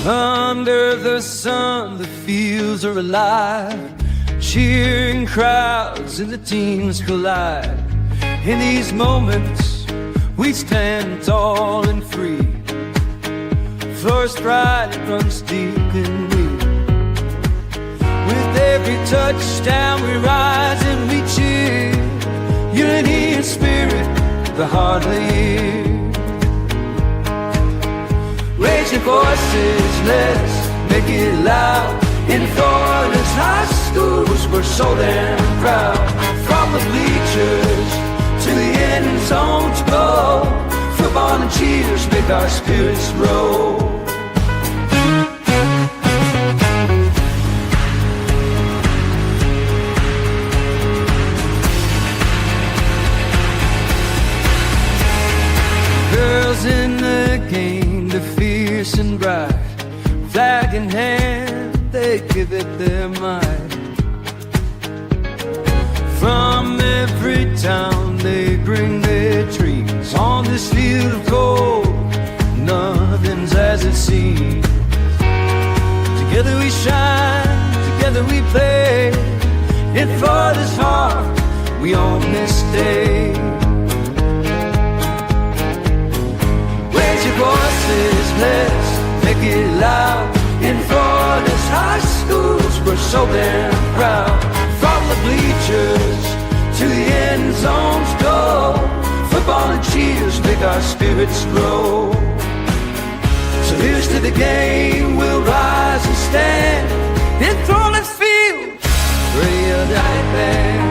Under the sun, the fields are alive. Cheering crowds and the teams collide. In these moments, we stand tall and free. Floors pride, it runs deep in me. With every touchdown, we rise and we cheer. Unity and spirit, the heart of the year. Raising voices, let's make it loud. In Florida's high schools, we're so damn proud. From the bleachers to the end zone to go, football and cheers make our spirits grow. Girls in the game, they're fierce and bright. Flag in hand, they give it their might. From every town they bring their dreams. On this field of gold, nothing's as it seems. Together we shine, together we play. In Florida's heart, we own this day. Raise your voices, let's make it loud. In Florida's high schools, we're so damn proud. From the bleachers to the end zones go, football and cheers make our spirits grow. So here's to the game, we'll rise and stand. In Florida's field, real night band.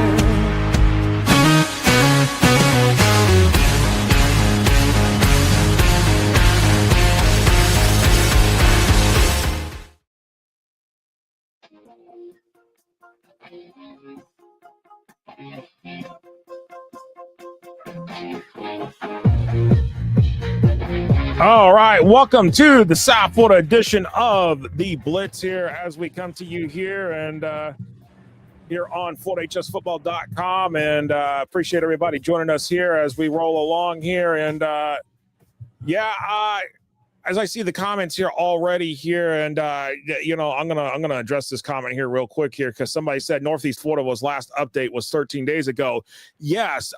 All right, welcome to the South Florida edition of the Blitz here as we come to you here and here on FloridaHSFootball.com, and appreciate everybody joining us here as we roll along here. And as I see the comments here already here, and I'm gonna address this comment here real quick here because somebody said Northeast Florida was last update was 13 days ago. Yes,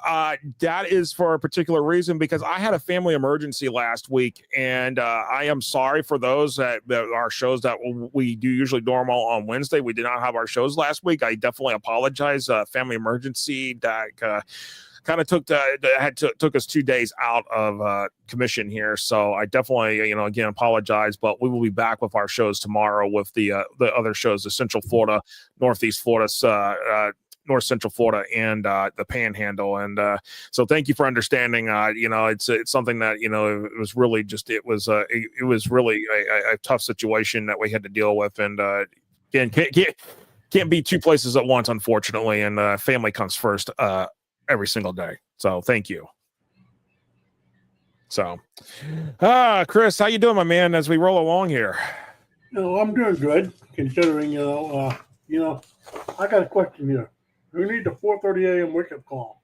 that is for a particular reason because I had a family emergency last week, and I am sorry for those that our shows that we do usually normal on Wednesday. We did not have our shows last week. I definitely apologize. Family emergency that kind of took us 2 days out of commission here, so I definitely again apologize, but we will be back with our shows tomorrow with the other shows, the Central Florida, Northeast Florida, North Central Florida, and the Panhandle. And so thank you for understanding. It's something that it was really a tough situation that we had to deal with, and again can't be two places at once, unfortunately, and family comes first every single day. So thank you. So Chris, how you doing, my man, as we roll along here? I'm doing good considering I got a question here. Who needs a 4:30 a.m. wake up call?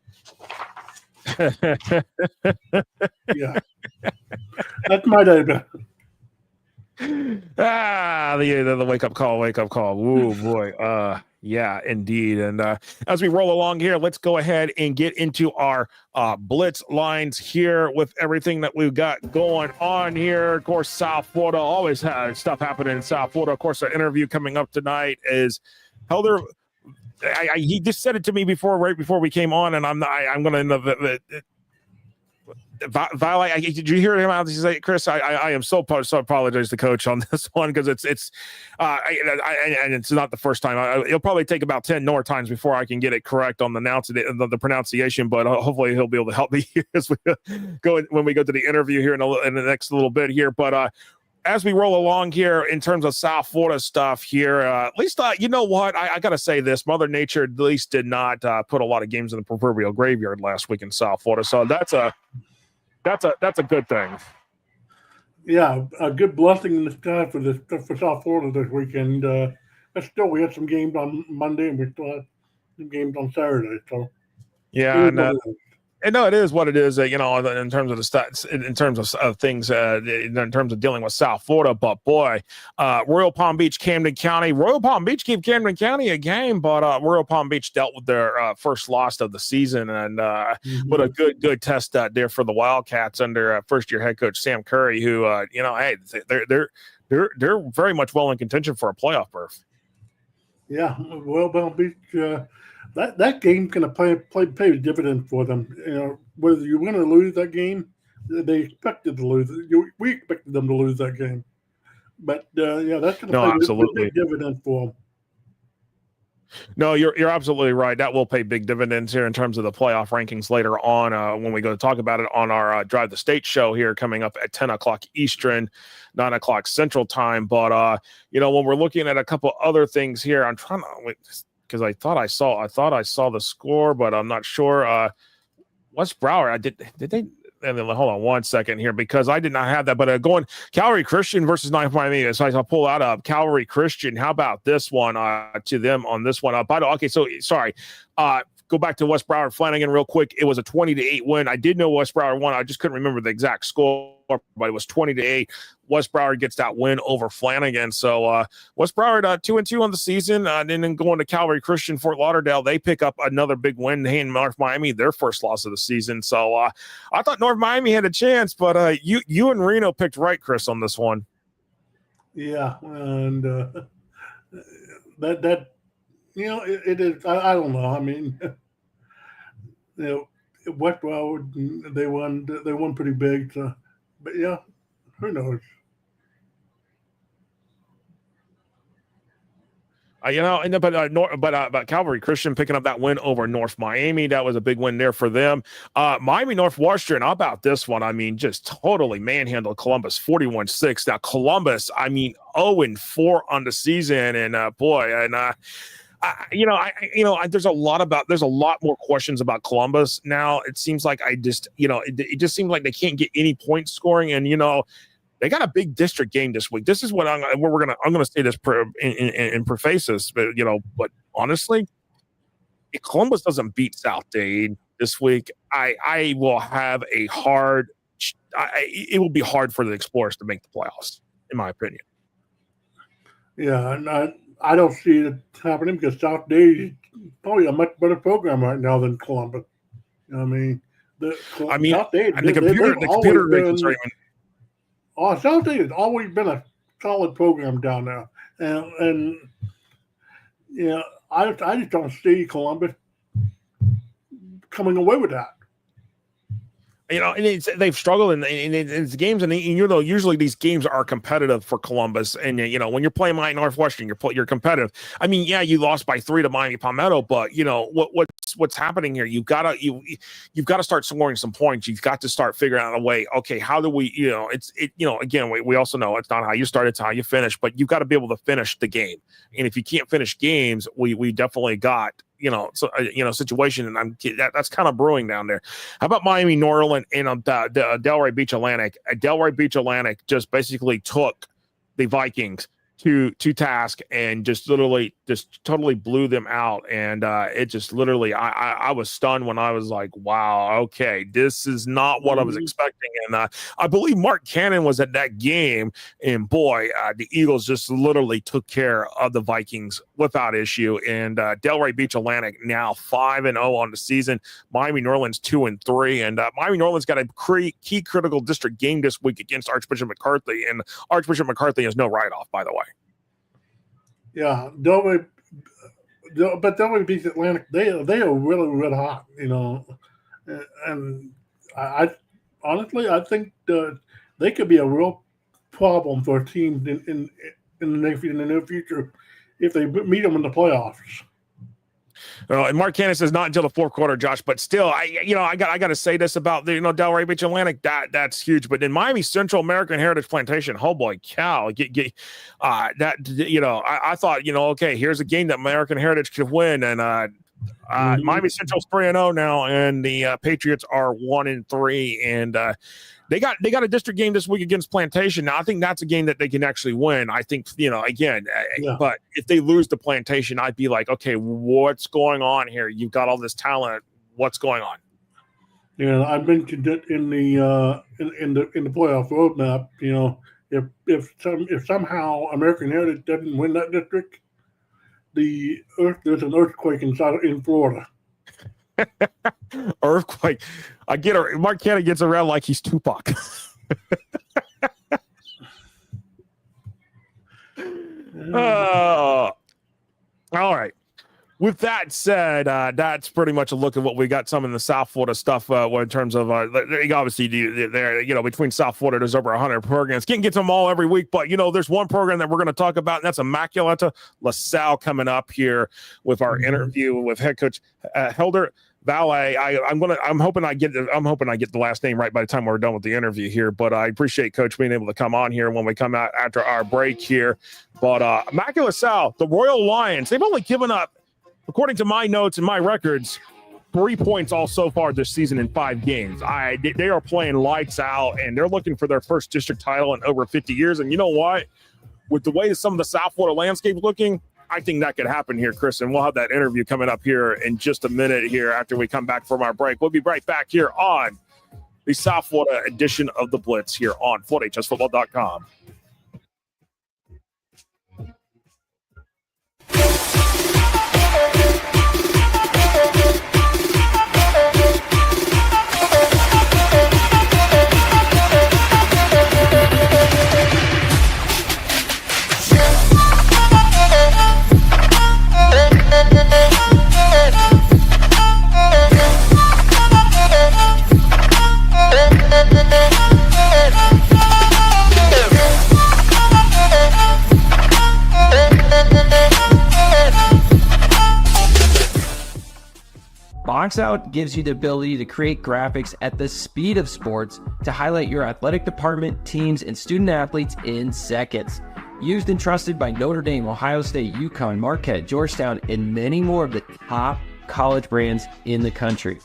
Yeah, that's my day. The wake up call. Ooh, boy. Yeah, indeed. And as we roll along here, let's go ahead and get into our Blitz lines here with everything that we've got going on here. Of course, South Florida always has stuff happening in South Florida. Of course, our interview coming up tonight is Helder. He just said it to me right before we came on, and I'm going to end up. Valle, did you hear him out? He say, Chris, I am so apologize to coach on this one because it's and it's not the first time. It'll probably take about 10 more times before I can get it correct on the pronunciation, but hopefully he'll be able to help me here as we go when we go to the interview here in the next little bit here. But as we roll along here in terms of South Florida stuff here, at least you know what, I got to say this: Mother Nature at least did not put a lot of games in the proverbial graveyard last week in South Florida, so that's a good thing. Yeah, a good blessing in the sky for South Florida this weekend. But still, we had some games on Monday, and we still had some games on Saturday. So yeah, And no, it is what it is, in terms of the stats, in terms of things, in terms of dealing with South Florida. But boy, Royal Palm Beach, Camden County. Royal Palm Beach gave Camden County a game, but Royal Palm Beach dealt with their first loss of the season, and but a good test there for the Wildcats under first-year head coach Sam Curry, who hey, they're very much well in contention for a playoff berth. Yeah, Royal Palm Beach. That game's going to pay a dividend for them. Whether you win or lose that game, they expected to lose. We expected them to lose that game, but that's going to pay a big dividend for them. No, you're absolutely right. That will pay big dividends here in terms of the playoff rankings later on when we go to talk about it on our Drive the State show here coming up at 10 o'clock Eastern, 9 o'clock Central Time. But when we're looking at a couple other things here, I'm trying to. Because I thought I saw the score, but I'm not sure. West Broward, did they? And then hold on one second here, because I did not have that. But going Calvary Christian versus North Miami. So I'll pull that up. Calvary Christian. How about this one to them on this one? By the way, okay, so sorry. Go back to West Broward Flanagan real quick. It was a 20-8 win. I did know West Broward won. I just couldn't remember the exact score, but it was 20-8. West Broward gets that win over Flanagan. So West Broward 2-2 on the season. And then going to Calvary Christian Fort Lauderdale, they pick up another big win in North Miami, their first loss of the season. So I thought North Miami had a chance, but you and Reno picked right, Chris, on this one. Yeah, and that it is. I don't know. I mean, West Broward, they won pretty big. So, but yeah, who knows? But Calvary Christian picking up that win over North Miami, that was a big win there for them. Miami Northwestern, how about this one? I mean, just totally manhandled Columbus 41-6. Now Columbus, I mean, 0-4 on the season, and there's a lot more questions about Columbus now. It seems like it just seems like they can't get any point scoring, and they got a big district game this week. This is what I'm gonna say this in prefaces, but honestly, if Columbus doesn't beat South Dade this week, I will have a hard. It will be hard for the Explorers to make the playoffs, in my opinion. Yeah, and I don't see it happening because South Dade is probably a much better program right now than Columbus. I mean, South Dade, and the computer ratings are even. Oh, South Dade has always been a solid program down there, and I just don't see Columbus coming away with that. And they've struggled in it's games, and usually these games are competitive for Columbus. And when you're playing Miami Northwestern, you're competitive. I mean, yeah, you lost by 3 to Miami Palmetto, but what's happening here? You've got to start scoring some points. You've got to start figuring out a way. Okay, how do we? Again, we also know it's not how you start, it's how you finish. But you've got to be able to finish the game. And if you can't finish games, we definitely got. Situation, and that's kind of brewing down there. How about Miami Norland and Delray Beach Atlantic? Delray Beach Atlantic just basically took the Vikings to task and just totally blew them out. And it just literally, I was stunned when I was like, wow, okay, this is not what I was expecting. And I believe Mark Cannon was at that game, and boy, the Eagles just literally took care of the Vikings without issue. And Delray Beach Atlantic now 5-0 on the season. Miami Norland's 2-3, and Miami Norland's got a key critical district game this week against Archbishop McCarthy, and Archbishop McCarthy is no write-off, by the way. Yeah, Delray Beach Atlantic, they are really, really hot, and I honestly think they could be a real problem for a team in the near future if they meet them in the playoffs. And Mark Cannon says not until the fourth quarter, Josh. But still, I got to say this about the Delray Beach Atlantic. That's huge. But in Miami Central American Heritage Plantation, oh boy, cow! I thought okay, here's a game that American Heritage could win, and Miami Central's 3-0 now, and the Patriots are 1-3, and they got a district game this week against Plantation. Now I think that's a game that they can actually win. I think but if they lose to Plantation, I'd be like, okay, what's going on here? You've got all this talent. What's going on? I mentioned it in the in the playoff roadmap. If somehow American Heritage doesn't win that district, there's an earthquake in Florida. Earthquake. I get it. Mark Cannon gets around like he's Tupac. All right. With that said, that's pretty much a look at what we got. Some in the South Florida stuff in terms of obviously there, between South Florida, there's over 100 programs. Can't get to them all every week, but there's one program that we're going to talk about, and that's Immaculata-La Salle coming up here with our interview with head coach Helder Valle. I'm hoping I get the last name right by the time we're done with the interview here. But I appreciate Coach being able to come on here when we come out after our break here. But Immaculata-La Salle, the Royal Lions, they've only given up, according to my notes and my records, 3 points all so far this season in 5 games. They are playing lights out, and they're looking for their first district title in over 50 years. And you know what? With the way some of the South Florida landscape looking, I think that could happen here, Chris. And we'll have that interview coming up here in just a minute here after we come back from our break. We'll be right back here on the South Florida edition of the Blitz here on FloatHSFootball.com. Box Out gives you the ability to create graphics at the speed of sports to highlight your athletic department, teams, and student athletes in seconds. Used and trusted by Notre Dame, Ohio State, UConn, Marquette, Georgetown, and many more of the top college brands in the country.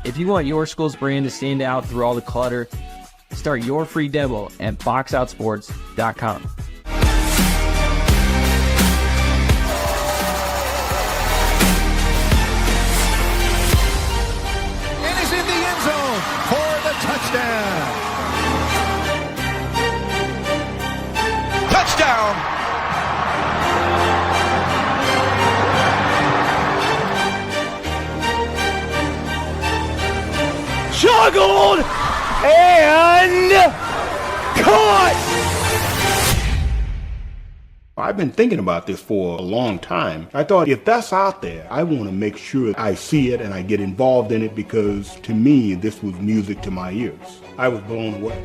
If you want your school's brand to stand out through all the clutter, start your free demo at boxoutsports.com. Touchdown! Juggled and caught! I've been thinking about this for a long time. I thought, if that's out there, I want to make sure I see it and I get involved in it, because to me, this was music to my ears. I was blown away.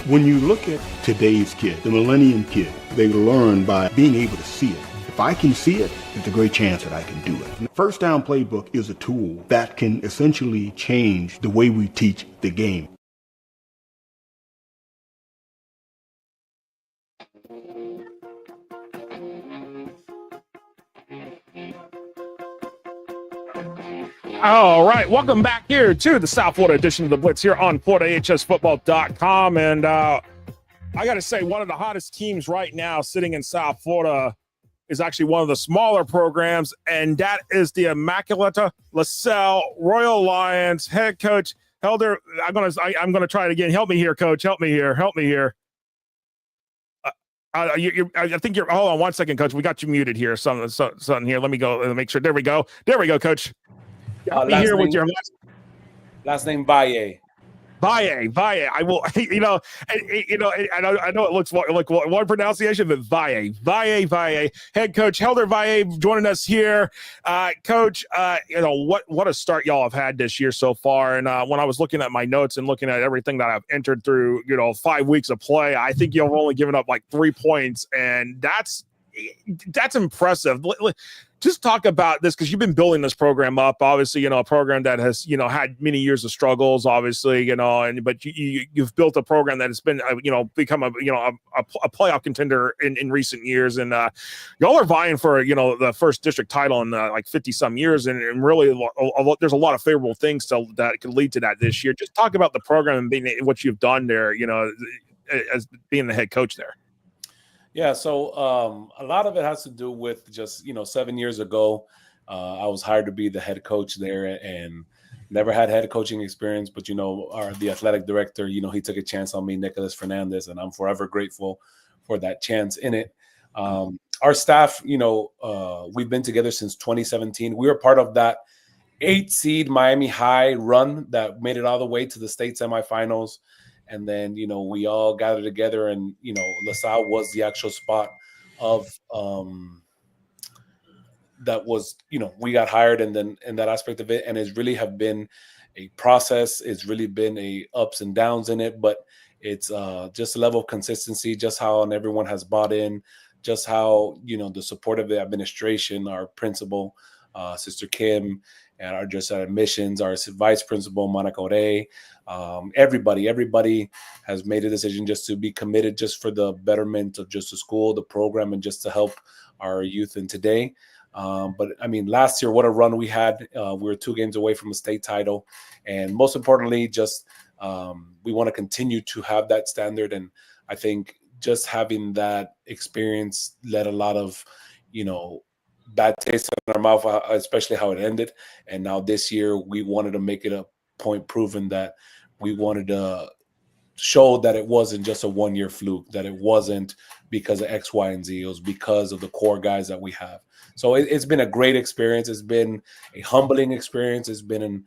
When you look at today's kid, the millennium kid, they learn by being able to see it. If I can see it, there's a great chance that I can do it. First Down Playbook is a tool that can essentially change the way we teach the game. All right, welcome back here to the South Florida edition of the Blitz here on FloridaHSFootball.com. And I got to say, one of the hottest teams right now sitting in South Florida is actually one of the smaller programs, and that is the Immaculata-La Salle Royal Lions. Head coach Helder, I'm gonna try it again. Help me here, coach. Help me here. I think you're. Hold on one second, coach. We got you muted here. Something here. Let me go. Let me make sure. There we go, coach. Help me here with your last name Valle. Valle. I will. I know it looks like one pronunciation, but Valle. Head coach Helder Valle joining us here. Coach, what a start y'all have had this year so far. And when I was looking at my notes and looking at everything that I've entered through, 5 weeks of play, I think you've only given up like 3 points, and that's impressive. Just talk about this, because you've been building this program up. Obviously, a program that has, had many years of struggles, obviously, but you've built a program that has been, become a playoff contender in recent years. And y'all are vying for, the first district title in like 50 some years. And really there's a lot of favorable things that could lead to that this year. Just talk about the program and being what you've done there, as being the head coach there. Yeah, so a lot of it has to do with just, 7 years ago, I was hired to be the head coach there, and never had head coaching experience. But the athletic director, he took a chance on me, Nicholas Fernandez, and I'm forever grateful for that chance in it. Our staff, we've been together since 2017. We were part of that 8-seed Miami High run that made it all the way to the state semifinals. And then, we all gathered together, and, La Salle was the actual spot of that was, we got hired, and then in that aspect of it. And it's really have been a process. It's really been a ups and downs in it, but it's just a level of consistency, just how everyone has bought in, just how, the support of the administration, our principal, Sister Kim, and our just admissions, our vice principal, Monica Ore, everybody has made a decision just to be committed just for the betterment of just the school, the program, and just to help our youth in today. But I mean, last year, what a run we had. We were 2 games away from a state title. And most importantly, just we want to continue to have that standard. And I think just having that experience led a lot of, bad taste in our mouth, especially how it ended. And now this year, we wanted to make it a point proven that we wanted to show that it wasn't just a one-year fluke, that it wasn't because of X, Y, and Z. It was because of the core guys that we have. So it's been a great experience. It's been a humbling experience. It's been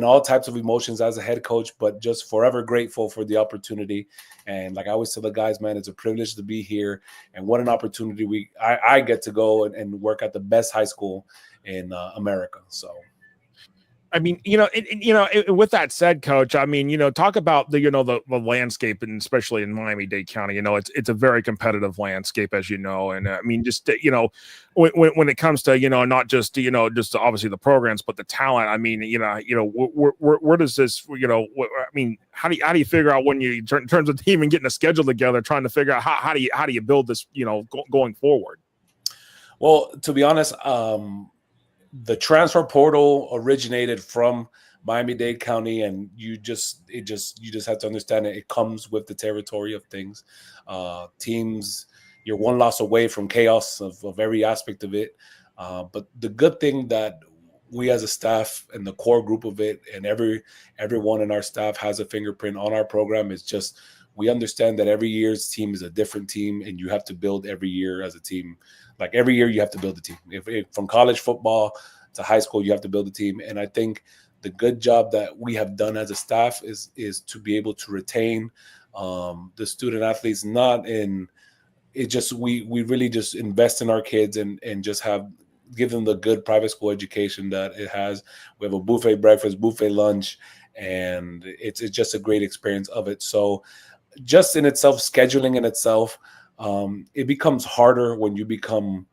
all types of emotions as a head coach, but just forever grateful for the opportunity. And like I always tell the guys, man, it's a privilege to be here. And what an opportunity I get to go and work at the best high school in America. So. I mean, with that said, Coach, I mean, talk about the landscape, and especially in Miami-Dade County, it's a very competitive landscape, as you know. And I mean, just, when it comes to, not just, just obviously the programs, but the talent, I mean, where does this, I mean, how do you figure out when you, in terms of even getting a schedule together, trying to figure out how do you build this, going forward? Well, to be honest, the transfer portal originated from Miami-Dade County, and you just have to understand it comes with the territory of things. Teams, you're one loss away from chaos of every aspect of it. But the good thing that we as a staff and the core group of it, and everyone in our staff has a fingerprint on our program, is just we understand that every year's team is a different team, and you have to build every year as a team. Like every year you have to build a team. If from college football to high school, you have to build a team. And I think the good job that we have done as a staff is to be able to retain the student athletes, not in it just we really just invest in our kids and just give them the good private school education that it has. We have a buffet breakfast, buffet lunch, and it's just a great experience of it. So just in itself, scheduling in itself, it becomes harder when you become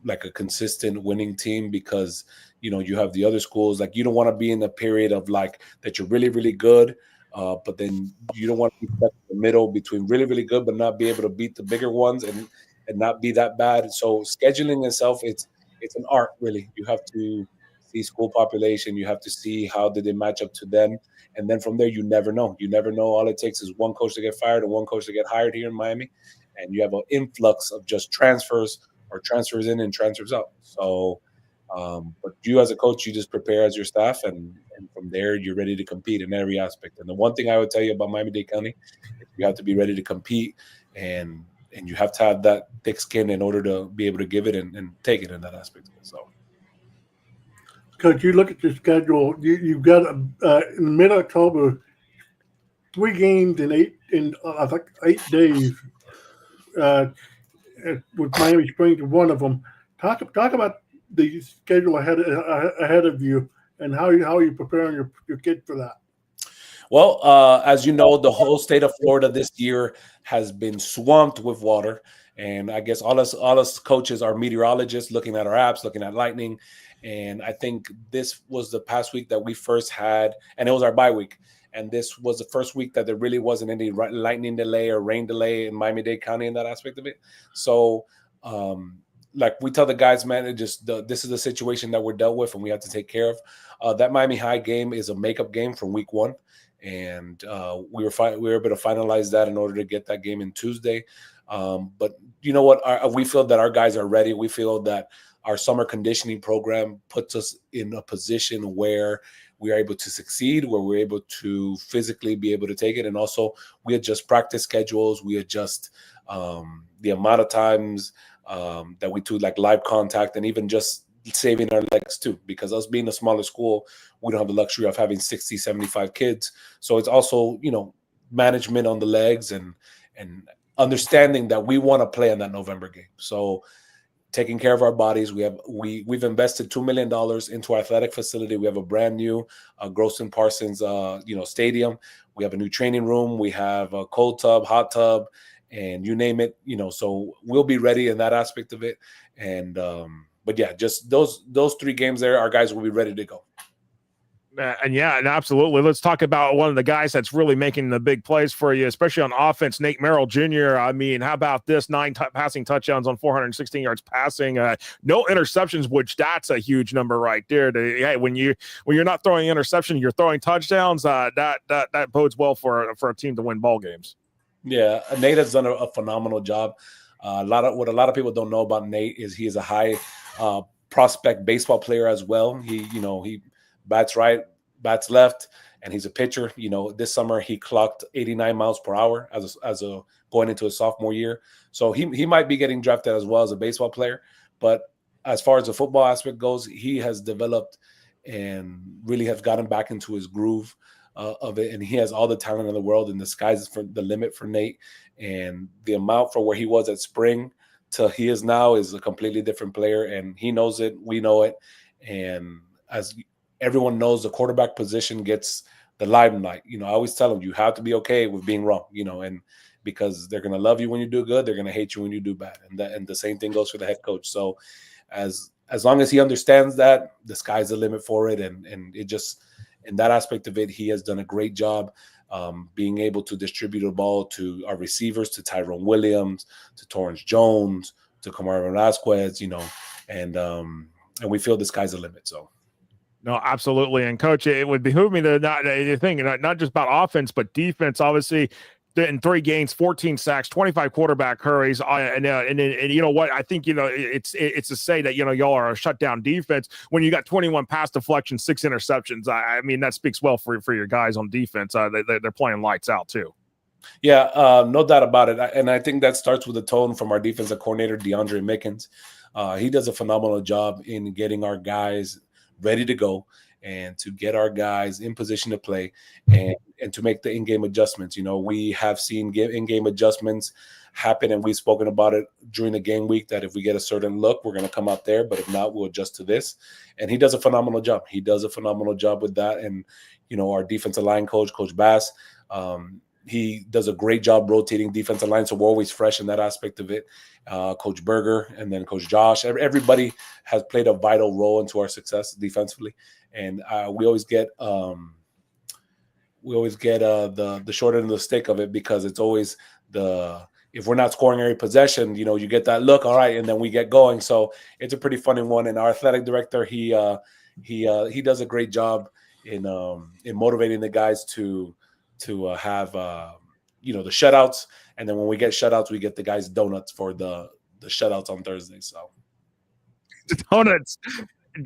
like a consistent winning team, because you have the other schools. Like, you don't want to be in the period of like that you're really, really good, but then you don't want to be stuck in the middle between really, really good but not be able to beat the bigger ones and not be that bad. So scheduling itself, it's an art, really. You have to see school population, you have to see how did they match up to them, and then from there you never know. All it takes is one coach to get fired and one coach to get hired here in Miami, and you have an influx of just transfers or transfers in and transfers out. So but you as a coach, you just prepare as your staff, and from there you're ready to compete in every aspect. And the one thing I would tell you about Miami-Dade County is you have to be ready to compete, and you have to have that thick skin in order to be able to give it and take it in that aspect. So, Coach, you look at your schedule. You've got in mid-October 3 games in I think 8 days. With Miami Springs, one of them. Talk about the schedule ahead of you, and how are you preparing your kid for that? Well, as you know, the whole state of Florida this year has been swamped with water, and I guess all us coaches are meteorologists, looking at our apps, looking at lightning, and I think this was the past week that we first had, and it was our bye week. And this was the first week that there really wasn't any lightning delay or rain delay in Miami-Dade County in that aspect of it. So, like we tell the guys, man, this is the situation that we're dealt with and we have to take care of. That Miami High game is a makeup game from week 1. And we were able to finalize that in order to get that game in Tuesday. But you know what? We feel that our guys are ready. We feel that our summer conditioning program puts us in a position where we are able to succeed, where we're able to physically be able to take it. And also we adjust practice schedules. We adjust the amount of times that we do like live contact, and even just saving our legs too, because us being a smaller school, we don't have the luxury of having 60, 75 kids. So it's also, management on the legs and understanding that we want to play in that November game. So taking care of our bodies. We've invested $2 million into our athletic facility. We have a brand new Groston Parsons, stadium. We have a new training room. We have a cold tub, hot tub, and you name it. So we'll be ready in that aspect of it. And but yeah, just those 3 games there, our guys will be ready to go. And absolutely. Let's talk about one of the guys that's really making the big plays for you, especially on offense, Nate Merrill Jr. I mean, how about this? 9 passing touchdowns on 416 yards passing, no interceptions, which that's a huge number right there. When you're not throwing interception, you're throwing touchdowns. That bodes well for a team to win ball games. Yeah, Nate has done a phenomenal job. What a lot of people don't know about Nate is he is a high prospect baseball player as well. He bats right, bats left, and he's a pitcher. This summer he clocked 89 miles per hour as a going into his sophomore year. So he might be getting drafted as well as a baseball player. But as far as the football aspect goes, he has developed and really has gotten back into his groove of it. And he has all the talent in the world, and the sky's the limit for Nate. And the amount for where he was at spring to he is now is a completely different player, and he knows it. We know it. And as everyone knows, the quarterback position gets the limelight. I always tell them you have to be okay with being wrong, and because they're going to love you when you do good, they're going to hate you when you do bad. And the same thing goes for the head coach. So as long as he understands that, the sky's the limit for it. And it just, in that aspect of it, he has done a great job being able to distribute the ball to our receivers, to Tyrone Williams, to Torrance Jones, to Kamara Velasquez, and we feel the sky's the limit. So. No, absolutely. And Coach, it would behoove me to not just about offense, but defense. Obviously, in 3 games, 14 sacks, 25 quarterback hurries, and you know what? I think it's to say that y'all are a shutdown defense when you got 21 pass deflections, 6 interceptions. I mean, that speaks well for your guys on defense. They're playing lights out too. Yeah, no doubt about it. And I think that starts with the tone from our defensive coordinator, DeAndre Mickens. He does a phenomenal job in getting our guys ready to go and to get our guys in position to play and to make the in-game adjustments. We have seen in-game adjustments happen, and we've spoken about it during the game week that if we get a certain look, we're going to come out there, but if not, we'll adjust to this. And he does a phenomenal job. He does a phenomenal job with that. And, our defensive line coach, Coach Bass, he does a great job rotating defensive line, so we're always fresh in that aspect of it. Coach Berger and then Coach Josh, everybody has played a vital role into our success defensively, and we always get the short end of the stick of it, because it's always if we're not scoring every possession, you get that look, all right, and then we get going. So it's a pretty funny one. And our athletic director, he does a great job in motivating the guys to have the shutouts, and then when we get shutouts, we get the guys donuts for the shutouts on Thursday. So donuts,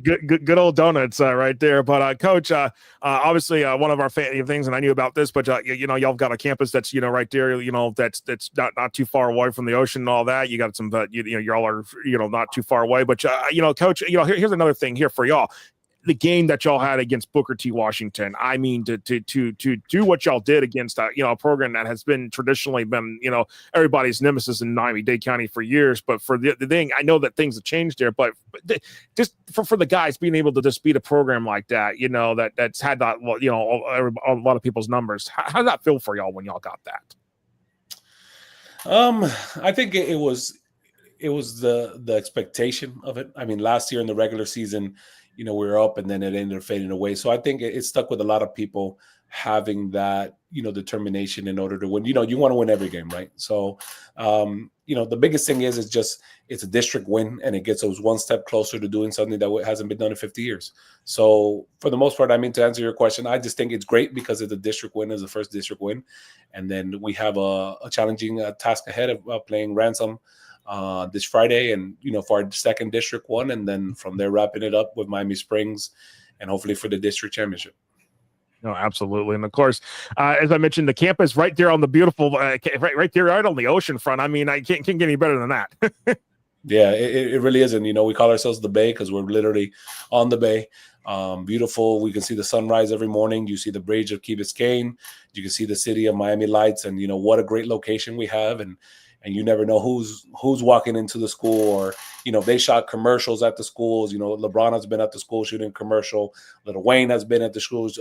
good old donuts right there. But Coach, obviously one of our things, and I knew about this, but y'all got a campus that's right there, that's not too far away from the ocean and all that. You got some, y'all are not too far away. But Coach, here's another thing here for y'all. The game that y'all had against Booker T. Washington, I mean, to do what y'all did against a program that has been traditionally been everybody's nemesis in Miami-Dade County for years. But for the thing, I know that things have changed there, but just for the guys being able to just beat a program like that, that's had that a lot of people's numbers. How did that feel for y'all when y'all got that? I think it was the expectation of it. I mean, last year in the regular season, we were up and then it ended up fading away. So I think it stuck with a lot of people having that, determination in order to win. You want to win every game, right? So, the biggest thing is it's a district win, and it gets us one step closer to doing something that hasn't been done in 50 years. So for the most part, I mean, to answer your question, I just think it's great because it's a district win, is the first district win. And then we have a challenging task ahead of playing Ransom this Friday, and for our second district one, and then from there wrapping it up with Miami Springs, and hopefully for the district championship. No, absolutely. And of course, as I mentioned, the campus right there on the beautiful, right there, right on the ocean front. I mean, I can't get any better than that. Yeah, it really is. And, we call ourselves the Bay because we're literally on the Bay. Beautiful. We can see the sunrise every morning. You see the bridge of Key Biscayne. You can see the city of Miami lights, and, what a great location we have. And you never know who's walking into the school, or, they shot commercials at the schools. LeBron has been at the school shooting a commercial. Lil Wayne has been at the schools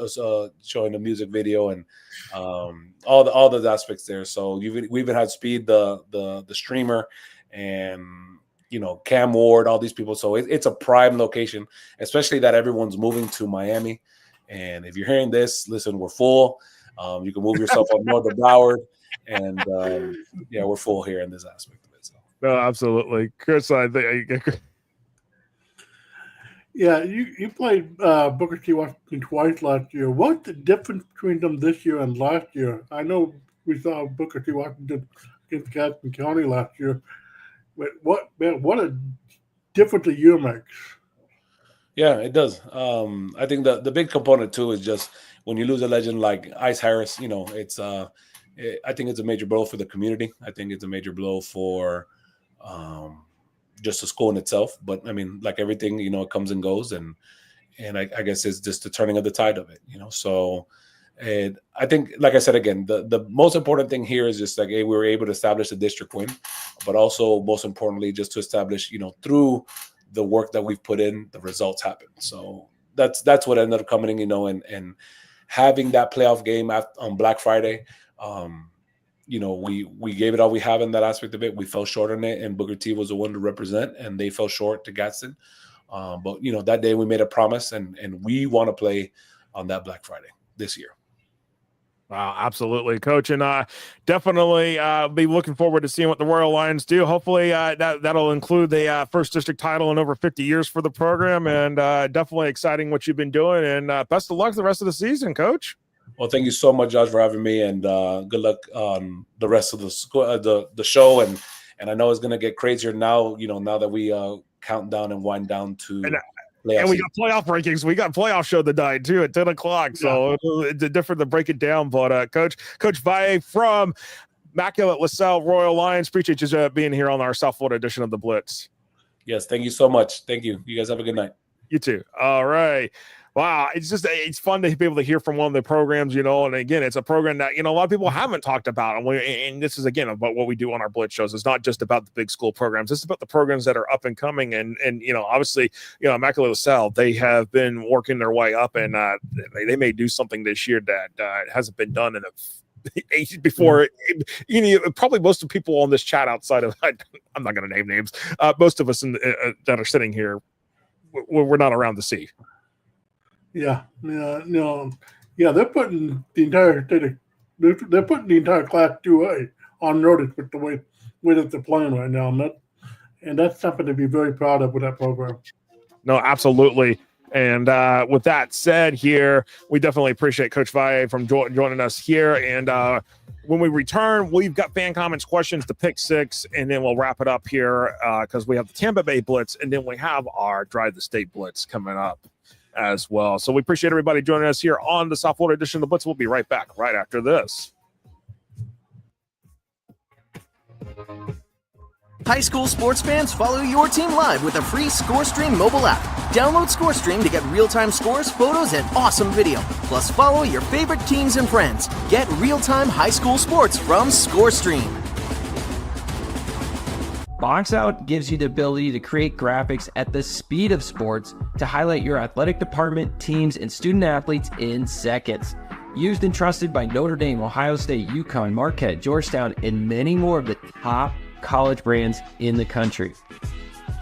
showing a music video, and all the aspects there. So we even had Speed, the streamer, and Cam Ward, all these people. So it's a prime location, especially that everyone's moving to Miami. And if you're hearing this, listen, we're full. You can move yourself up north of Broward. And we're full here in this aspect of it. So. No, absolutely. Chris, I think. Yeah, you played Booker T. Washington twice last year. What's the difference between them this year and last year? I know we saw Booker T. Washington against Gadsden County last year. But what a difference a year makes. Yeah, it does. I think the big component too is just when you lose a legend like Ice Harris, it's I think it's a major blow for the community. I think it's a major blow for just the school in itself. But I mean, like everything, it comes and goes, and I guess it's just the turning of the tide of it. So. And I think, like I said, again, the most important thing here is just like, hey, we were able to establish a district win, but also most importantly, just to establish, through the work that we've put in, the results happen. So that's what ended up coming, and having that playoff game on Black Friday, we gave it all we have in that aspect of it. We fell short on it, and Booker T was the one to represent, and they fell short to Gadsden. But that day we made a promise, and we want to play on that Black Friday this year. Wow, absolutely, Coach, and definitely be looking forward to seeing what the Royal Lions do. Hopefully, that'll include the first district title in over 50 years for the program, and definitely exciting what you've been doing. And best of luck the rest of the season, Coach. Well, thank you so much, Josh, for having me, and good luck on the rest of the show. And I know it's going to get crazier now. Now that we count down and wind down to. And we got playoff rankings. We got playoff show tonight too at 10 o'clock. So it's different to break it down. But Coach Valle from Immaculata-La Salle Royal Lions, appreciate you being here on our South Florida edition of the Blitz. Yes, thank you so much. Thank you. You guys have a good night. You too. All right. Wow, it's fun to be able to hear from one of the programs, and again, it's a program that, a lot of people haven't talked about. And this is, again, about what we do on our Blitz shows. It's not just about the big school programs. It's about the programs that are up and coming. And obviously, Immaculata-La Salle, they have been working their way up, and they may do something this year that hasn't been done in before. Probably most of the people on this chat outside of, I'm not going to name names, most of us that are sitting here, we're not around to see. Yeah, they're putting the entire they're putting the entire Class 2A on notice with the way that they're playing right now, and that's something to be very proud of with that program. No, absolutely. And with that said, here we definitely appreciate Coach Valle from joining us here. And when we return, we've got fan comments, questions, the pick six, and then we'll wrap it up here because we have the Tampa Bay Blitz, and then we have our Drive the State Blitz coming up as well. So we appreciate everybody joining us here on the South Florida edition of the Blitz. We'll be right back right after this. High school sports fans, follow your team live with a free ScoreStream mobile app. Download ScoreStream to get real-time scores, photos, and awesome video. Plus, follow your favorite teams and friends. Get real-time high school sports from ScoreStream. Box Out gives you the ability to create graphics at the speed of sports to highlight your athletic department, teams, and student athletes in seconds. Used and trusted by Notre Dame, Ohio State, UConn, Marquette, Georgetown, and many more of the top college brands in the country.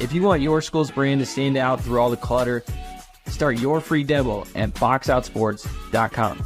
If you want your school's brand to stand out through all the clutter, start your free demo at boxoutsports.com.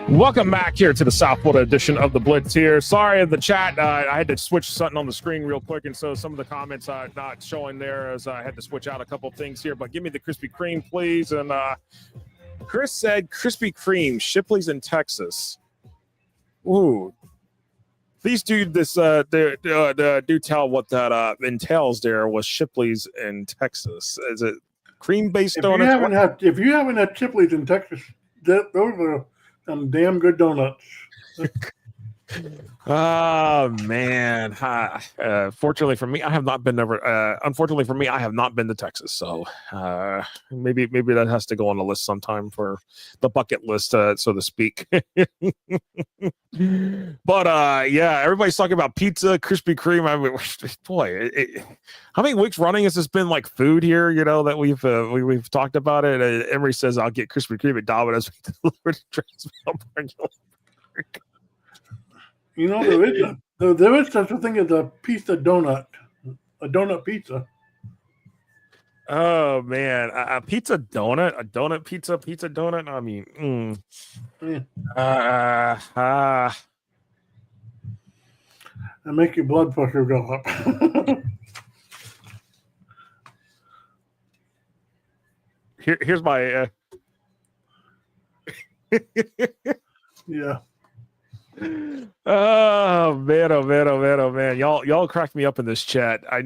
Welcome back here to the South Florida edition of the Blitz here. Sorry in the chat, I had to switch something on the screen real quick, and so some of the comments not showing there as I had to switch out a couple things here. But give me the Krispy Kreme, please. And Chris said Krispy Kreme, Shipley's in Texas. Ooh. Please do this. Do tell what that entails. There was Shipley's in Texas. Is it cream-based donuts? If you haven't had Shipley's in Texas, those are some damn good donuts. Oh man! Fortunately for me, I have not been unfortunately for me, I have not been to Texas. So maybe that has to go on the list sometime for the bucket list, so to speak. But yeah, everybody's talking about pizza, Krispy Kreme. I mean, boy, how many weeks running has this been like food here? You know that we've talked about it. Emery says I'll get Krispy Kreme at Domino's delivered to Transville. You know, there is such a thing as a pizza donut, a donut pizza. Oh man, a pizza donut, a donut pizza donut. I mean, and make your blood pressure go up. Here's my. Yeah. Oh man! Y'all cracked me up in this chat. I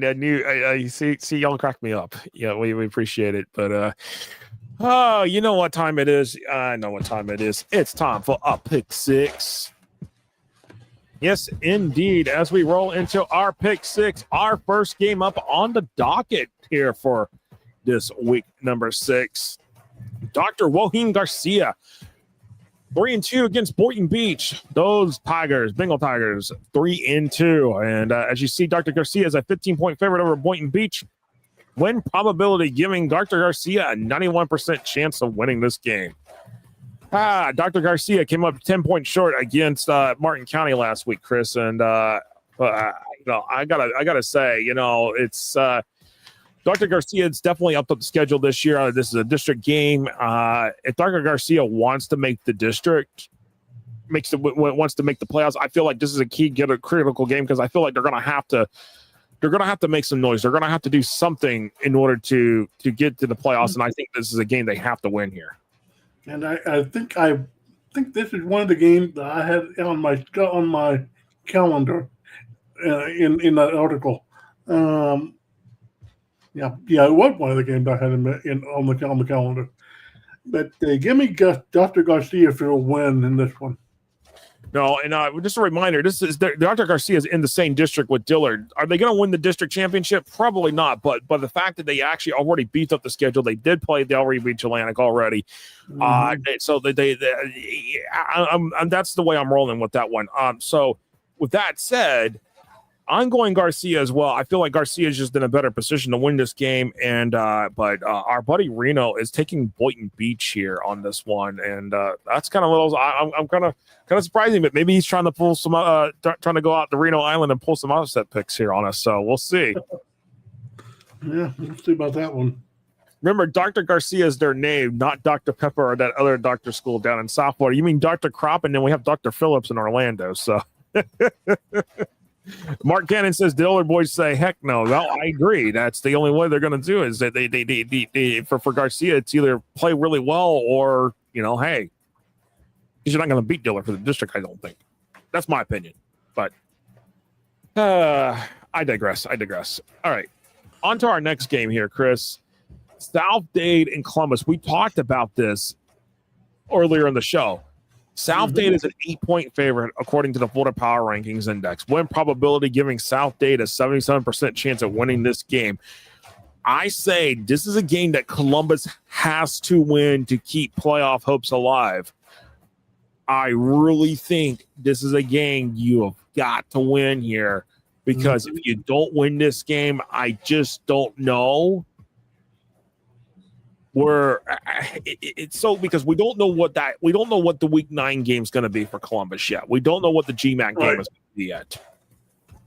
see y'all cracked me up. Yeah, we appreciate it. But you know what time it is? I know what time it is. It's time for a pick six. Yes, indeed. As we roll into our pick six, our first game up on the docket here for this week number 6. Dr. Joaquin Garcia. 3-2 against Boynton Beach. Those Tigers, Bengal Tigers, 3-2. And as you see, Dr. Garcia is a 15-point favorite over Boynton Beach. Win probability giving Dr. Garcia a 91% chance of winning this game. Dr. Garcia came up 10 points short against Martin County last week, Chris. And I gotta say, it's Dr. Garcia is definitely upped up the schedule this year. This is a district game. If Dr. Garcia wants to make the district, wants to make the playoffs, I feel like this is a critical game because I feel like they're gonna have to make some noise. They're gonna have to do something in order to get to the playoffs, and I think this is a game they have to win here. And I think this is one of the games that I had on my calendar in that article. Yeah, it was one of the games I had on the calendar. But give me Dr. Garcia for a win in this one. No, and just a reminder, this is Dr. Garcia is in the same district with Dillard. Are they going to win the district championship? Probably not. But the fact that they actually already beat up the schedule, they did play. They already beat Atlantic already. So that's the way I'm rolling with that one. So with that said, I'm going Garcia as well. I feel like Garcia is just in a better position to win this game, and but our buddy Reno is taking Boynton Beach here on this one, and that's kind of little. I'm kind of surprising, but maybe he's trying to pull some, trying to go out to Reno Island and pull some offset picks here on us. So we'll see. Yeah, we'll see about that one. Remember, Dr. Garcia is their name, not Dr. Pepper or that other doctor school down in South Florida. You mean Dr. Crop, and then we have Dr. Phillips in Orlando. So. Mark Cannon says Dillard boys say heck no. Well, I agree. That's the only way they're going to do it, is that they for Garcia, it's either play really well or hey, you're not going to beat Dillard for the district. I don't think. That's my opinion, but I digress. All right, on to our next game here, Chris. South Dade and Columbus. We talked about this earlier in the show. South Dade is an 8-point favorite according to the Florida Power Rankings Index. Win probability giving South Dade a 77% chance of winning this game. I say this is a game that Columbus has to win to keep playoff hopes alive. I really think this is a game you have got to win here, because if you don't win this game, I just don't know where it's so, because we don't know what the week 9 game is going to be for Columbus yet. We don't know what the GMAC game is going to yet.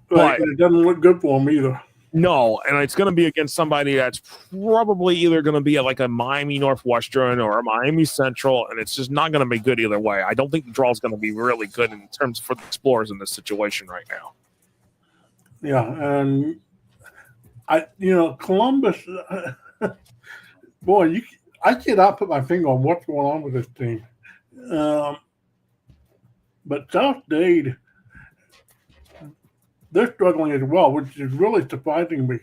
Right, But and it doesn't look good for them either. no, and it's going to be against somebody that's probably either going to be like a Miami Northwestern or a Miami Central, and it's just not going to be good either way. I don't think the draw is going to be really good in terms for the Explorers in this situation right now. Yeah, and Columbus. Boy, I cannot put my finger on what's going on with this team. But South Dade, they're struggling as well, which is really surprising me.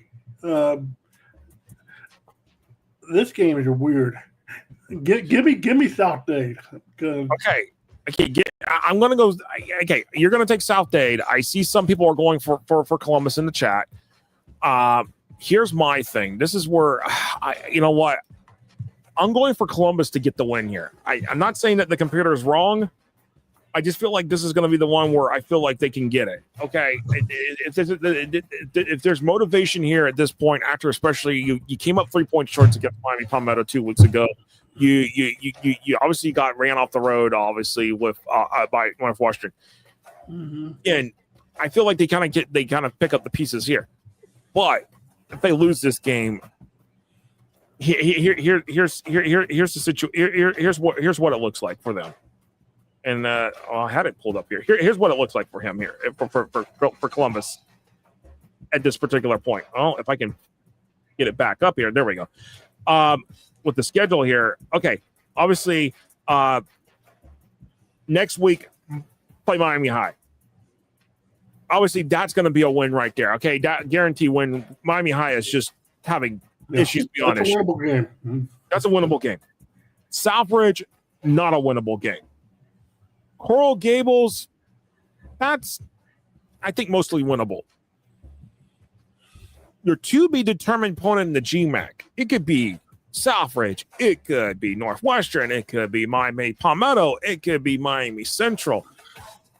This game is weird. Give me South Dade. Okay. I'm going to go. Okay, you're going to take South Dade. I see some people are going for Columbus in the chat. Here's my thing. This is where, you know what? I'm going for Columbus to get the win here. I'm not saying that the computer is wrong. I just feel like this is going to be the one where I feel like they can get it. Okay, if there's motivation here at this point, after especially you came up 3 points short against Miami Palmetto 2 weeks ago, you obviously got ran off the road, obviously by Northwestern, and I feel like they kind of pick up the pieces here. But if they lose this game, here's the situation. Here's what it looks like for them. And I had it pulled up here. Here's what it looks like for him here for Columbus at this particular point. Oh, if I can get it back up here, there we go. With the schedule here, okay. Obviously, next week play Miami High. Obviously, that's going to be a win right there. Okay, that guarantee win. Miami High is just having issues beyond issues. That's a winnable game. That's a winnable game. Southbridge, not a winnable game. Coral Gables, that's, I think, mostly winnable. Your to-be-determined opponent in the GMAC, it could be Southbridge, it could be Northwestern, it could be Miami Palmetto, it could be Miami Central.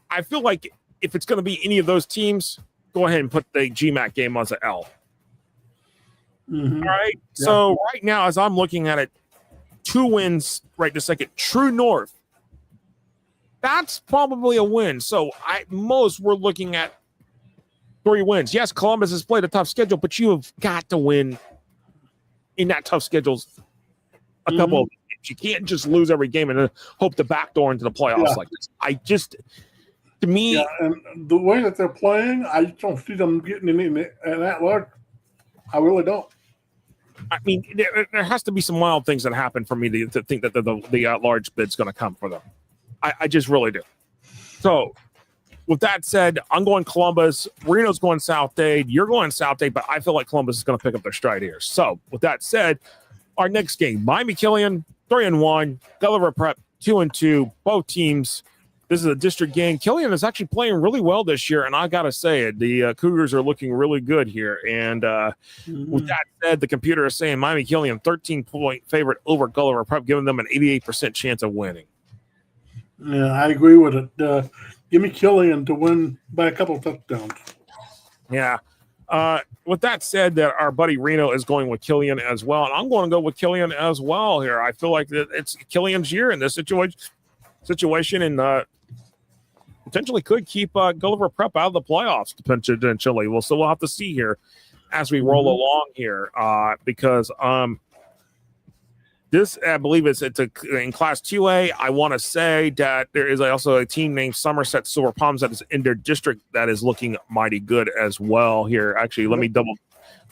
I feel like if it's going to be any of those teams, go ahead and put the GMAC game as an L. All right? Yeah. So right now, as I'm looking at it, 2 wins right this second. True North, that's probably a win. So we're looking at 3 wins. Yes, Columbus has played a tough schedule, but you have got to win in that tough schedule a couple of games. You can't just lose every game and then hope to backdoor into the playoffs like this. To me, and the way that they're playing, I just don't see them getting in that large. I really don't. I mean, there has to be some wild things that happen for me to think that the large bid's going to come for them. I just really do. So, with that said, I'm going Columbus. Reno's going South Dade. You're going South Dade, but I feel like Columbus is going to pick up their stride here. So, with that said, our next game, Miami-Killian, 3-1, Gulliver Prep, 2-2, both teams. This is a district game. Killian is actually playing really well this year, and I got to say it. The Cougars are looking really good here. And with that said, the computer is saying Miami-Killian 13-point favorite over Gulliver Prep, giving them an 88% chance of winning. Yeah, I agree with it. Give me Killian to win by a couple of touchdowns. Yeah. With that said, that our buddy Reno is going with Killian as well, and I'm going to go with Killian as well here. I feel like that it's Killian's year in this situation, and potentially could keep Gulliver Prep out of the playoffs potentially. We'll have to see here as we roll along here because this, I believe it's in Class 2A. I want to say that there is also a team named Somerset Silver Palms that is in their district that is looking mighty good as well here. Actually,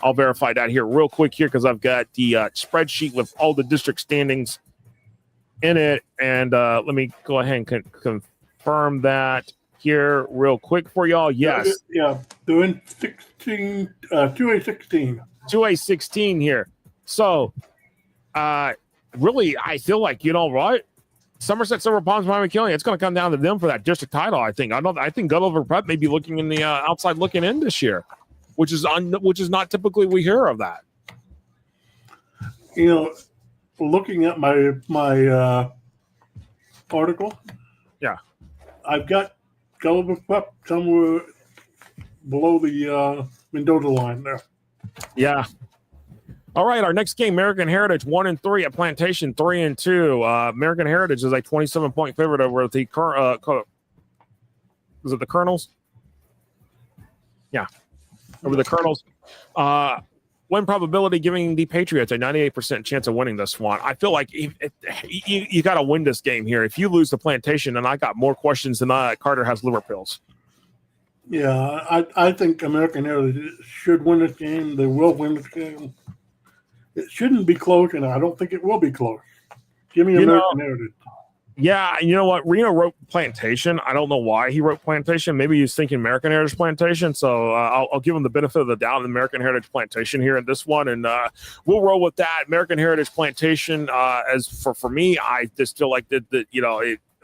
I'll verify that here real quick here because I've got the spreadsheet with all the district standings in it. And let me go ahead and confirm that here real quick for y'all. Yes. Yeah, they're in 2A16. 2A16 here. So, really, I feel like, right? Somerset Silver Palms, Miami-Killian, it's going to come down to them for that district title, I think. I think Gulliver Prep may be looking in the outside looking in this year, which is not typically we hear of that. Looking at my article, I've got Gulliver Prep somewhere below the Mendoza line there. Yeah. All right, our next game, American Heritage 1-3 at Plantation 3-2. American Heritage is a 27-point favorite over the is it the Colonels? Yeah, over the Colonels. Win probability giving the Patriots a 98% chance of winning this one. I feel like you got to win this game here. If you lose the Plantation, and I got more questions than Carter has liver pills. Yeah, I think American Heritage should win this game. They will win this game. It shouldn't be close, and I don't think it will be close. Give me American Heritage. Yeah, and you know what? Reno wrote Plantation. I don't know why he wrote Plantation. Maybe he's thinking American Heritage Plantation. So I'll give him the benefit of the doubt in American Heritage Plantation here in this one, and we'll roll with that. American Heritage Plantation. As for me, I just feel like that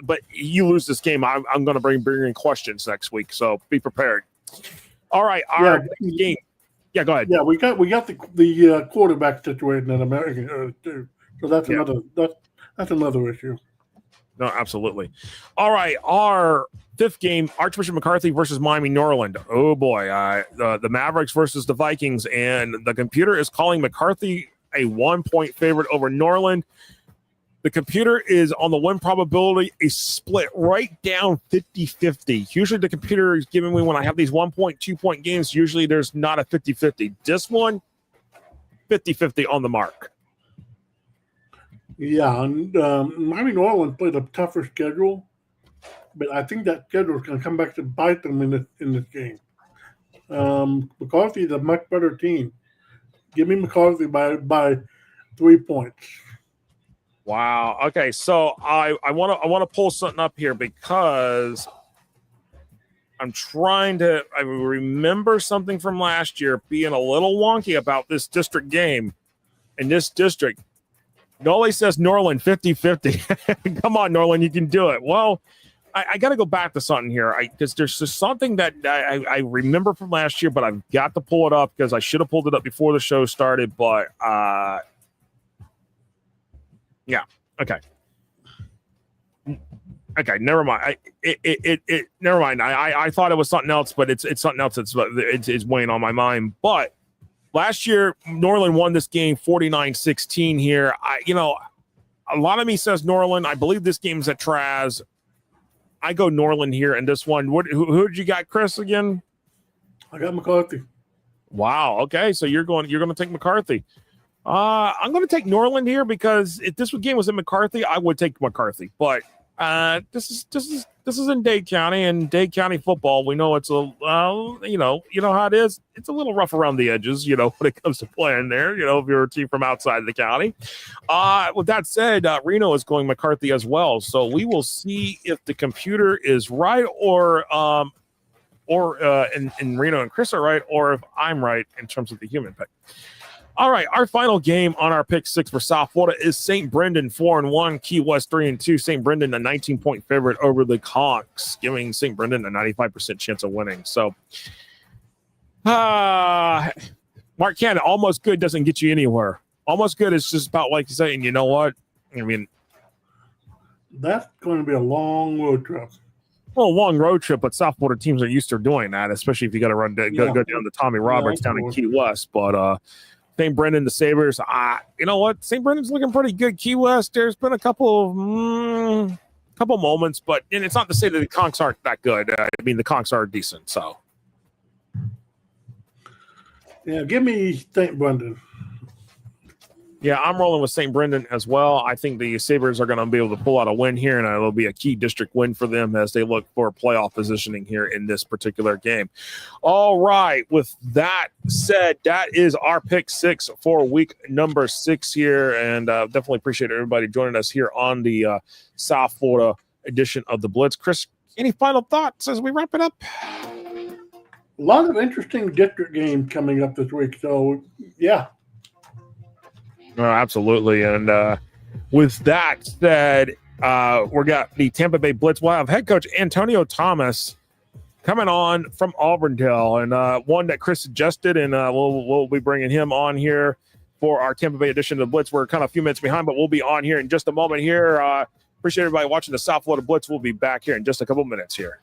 but you lose this game, I'm going to bring in questions next week. So be prepared. All right, our next game. Yeah, go ahead. Yeah, we got the quarterback situation in American Heritage too. So that's another issue. No, absolutely. All right, our fifth game, Archbishop McCarthy versus Miami Norland. Oh boy, the Mavericks versus the Vikings, and the computer is calling McCarthy a 1-point favorite over Norland. The computer is on the win probability a split right down 50-50. Usually the computer is giving me when I have these 1-point, 2-point games, usually there's not a 50-50. This one, 50-50 on the mark. Yeah, and Miami New Orleans played a tougher schedule, but I think that schedule is going to come back to bite them in this game. McCarthy is a much better team. Give me McCarthy by 3 points. Wow. Okay, so I want to pull something up here because I'm trying to remember something from last year being a little wonky about this district game. In this district, Nolly says Norland 50-50. Come on, Norland, you can do it. Well, I got to go back to something here because there's just something that I remember from last year, but I've got to pull it up because I should have pulled it up before the show started. But yeah, okay, never mind. Never mind. I thought it was something else, but it's something else it's weighing on my mind. But last year, Norland won this game 49-16 here. A lot of me says Norland. I believe this game's at Traz. I go Norland here in this one. Who did you got, Chris, again? I got McCarthy. Wow. Okay, so you're going to take McCarthy. I'm going to take Norland here because if this game was in McCarthy, I would take McCarthy. But this is in Dade County, and Dade County football, we know it's you know how it is. It's a little rough around the edges, when it comes to playing there. If you're a team from outside the county. With that said, Reno is going McCarthy as well. So we will see if the computer is right, or in Reno and Chris are right, or if I'm right in terms of the human pick. All right, our final game on our pick six for South Florida is St. Brendan 4-1, Key West 3-2. St. Brendan a 19-point favorite over the Conks, giving St. Brendan a 95% chance of winning. So, Mark Cannon, almost good doesn't get you anywhere. Almost good is just about like saying, you know what? I mean, that's going to be a long road trip. Well, a long road trip, but South Florida teams are used to doing that, especially if you got to go down to Tommy Roberts down in Key West. But St. Brendan, the Sabres, you know what? St. Brendan's looking pretty good. Key West, there's been a couple moments, but and it's not to say that the Conks aren't that good. The Conks are decent. So, yeah, give me St. Brendan. Yeah, I'm rolling with St. Brendan as well. I think the Sabres are going to be able to pull out a win here, and it'll be a key district win for them as they look for playoff positioning here in this particular game. All right, with that said, that is our pick six for week number 6 here, and definitely appreciate everybody joining us here on the South Florida edition of the Blitz. Chris, any final thoughts as we wrap it up? A lot of interesting district games coming up this week, so yeah. Oh, absolutely. And with that said, we got the Tampa Bay Blitz. We'll have head coach Antonio Thomas coming on from Auburndale, and one that Chris suggested, and we'll be bringing him on here for our Tampa Bay edition of the Blitz. We're kind of a few minutes behind, but we'll be on here in just a moment here. Appreciate everybody watching the South Florida Blitz. We'll be back here in just a couple minutes here.